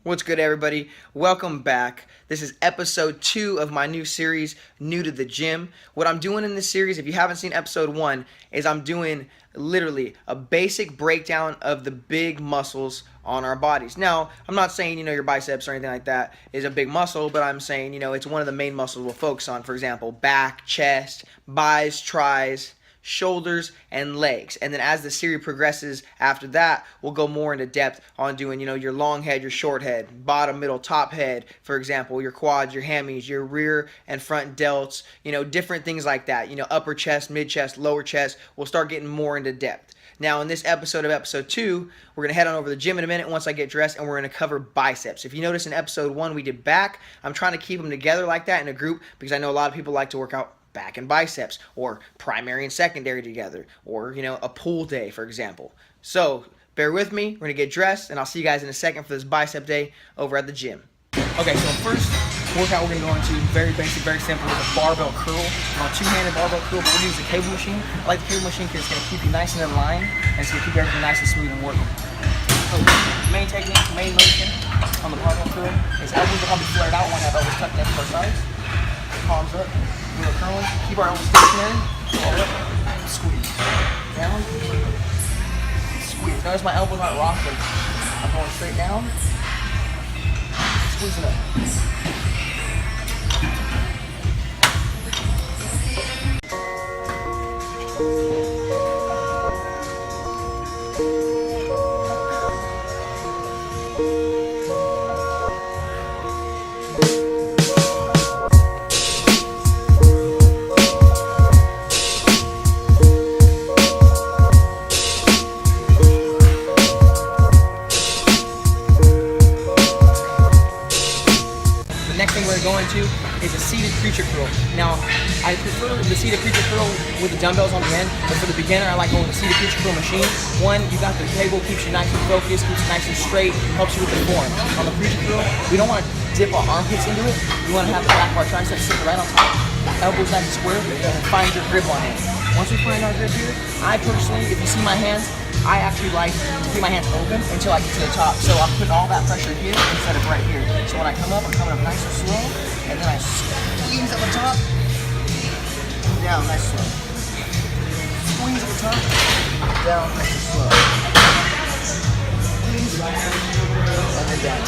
What's good, everybody? Welcome back. This is episode 2 of my new series, New to the Gym. What I'm doing in this series, if you haven't seen episode 1, is I'm doing literally a basic breakdown of the big muscles on our bodies. Now, I'm not saying, your biceps or anything like that is a big muscle, but I'm saying, it's one of the main muscles we'll focus on. For example, back, chest, bis, tris, shoulders, and legs. And then as the series progresses after that, we'll go more into depth on doing, your long head, your short head, bottom, middle, top head, for example, your quads, your hammies, your rear and front delts, different things like that. Upper chest, mid chest, lower chest. We'll start getting more into depth. Now, in this episode of episode 2, we're going to head on over to the gym in a minute once I get dressed, and we're going to cover biceps. If you notice in episode 1, we did back. I'm trying to keep them together like that in a group because I know a lot of people like to work out back and biceps, or primary and secondary together, or a pool day, for example. So bear with me, we're gonna get dressed, and I'll see you guys in a second for this bicep day over at the gym. Okay, so first workout we're gonna go into, very basic, very simple, is a barbell curl. A two-handed barbell curl, but we're gonna use a cable machine. I like the cable machine because it's gonna keep you nice and in line, and it's gonna keep everything nice and smooth and working. So main technique, main motion on the barbell curl is elbows will probably flared out, one have elbows tucked in both sides, palms up. We're curling, keep our elbows stationary, up, squeeze, down, squeeze. Notice my elbows aren't rocking. I'm going straight down, squeezing up. Going to is a seated creature curl. Now, I prefer the seated creature curl with the dumbbells on the end, but for the beginner, I like going with the seated creature curl machine. One, you got the cable, keeps you nice and focused, keeps you nice and straight, helps you with the form. On the creature curl, we don't want to dip our armpits into it. We want to have the back of our triceps sit right on top, elbows nice and square, and find your grip on it. Once we find our grip here, I personally, if you see my hands, I actually like to keep my hands open until I get to the top. So I'm putting all that pressure here instead of right here. So when I come up, I'm coming up nice and slow, and then I squeeze at the top, down nice and slow. Squeeze at the top, down nice and slow. Squeeze, and then down.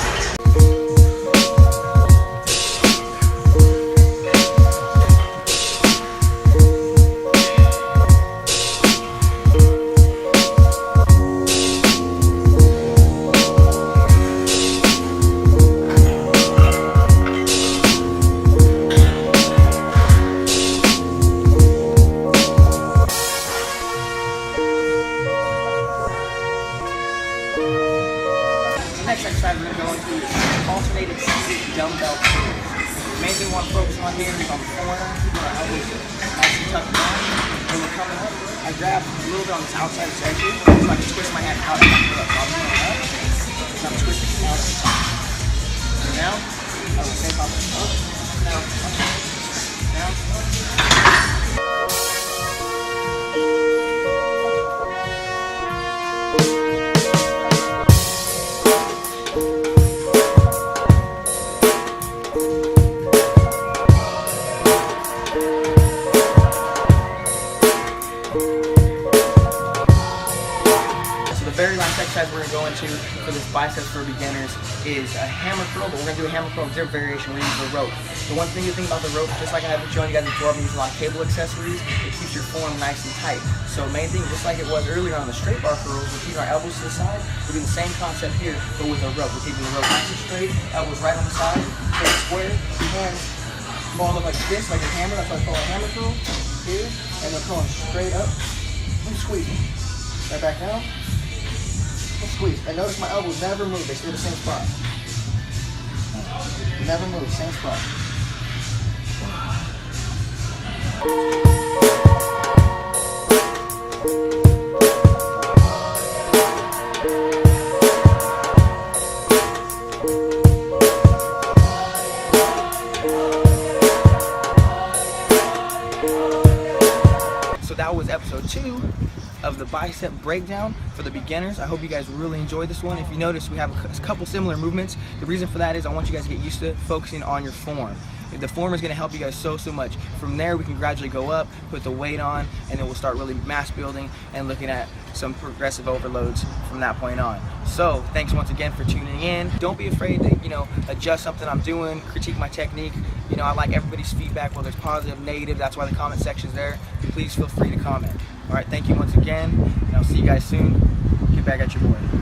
Next exercise we're going to go into is alternated seated dumbbell curls. The main thing we want to focus on here is on the forearm, keeping our elbows nice and tucked down. When we're coming up, I grab a little bit on this outside edge here, so I can twist my hand out and back up. I'm going up, and I'm twisting out at the top. And now, I will same process up, down, down. Very last exercise we're going to go into for this biceps for beginners is a hammer curl, but we're going to do a hammer curl with different variation. We're going to use the rope. The one thing you think about the rope, just like I have been showing you guys before, I'm using a lot of cable accessories. It keeps your form nice and tight. So main thing, just like it was earlier on the straight bar curls, we're keeping our elbows to the side. We're doing the same concept here, but with a rope. We're keeping the rope nice and straight, elbows right on the side, face square, hands ball up like this, like a hammer. That's what I call a hammer curl here, and we're curling straight up and squeezing. Right back down. Squeeze. And notice my elbows never move. They stay the same spot. Never move. Same spot. that was episode 2 of the bicep breakdown for the beginners. I hope you guys really enjoyed this one. If you notice, we have a couple similar movements. The reason for that is I want you guys to get used to focusing on your form. The form is going to help you guys so much. From there, we can gradually go up, put the weight on, and then we'll start really mass building and looking at some progressive overloads from that point on. So thanks once again for tuning in. Don't be afraid to adjust something I'm doing, critique my technique. I like everybody's feedback, whether it's positive, negative. That's why the comment section's there. Please feel free to comment. All right, thank you once again, and I'll see you guys soon. Get back at your boy.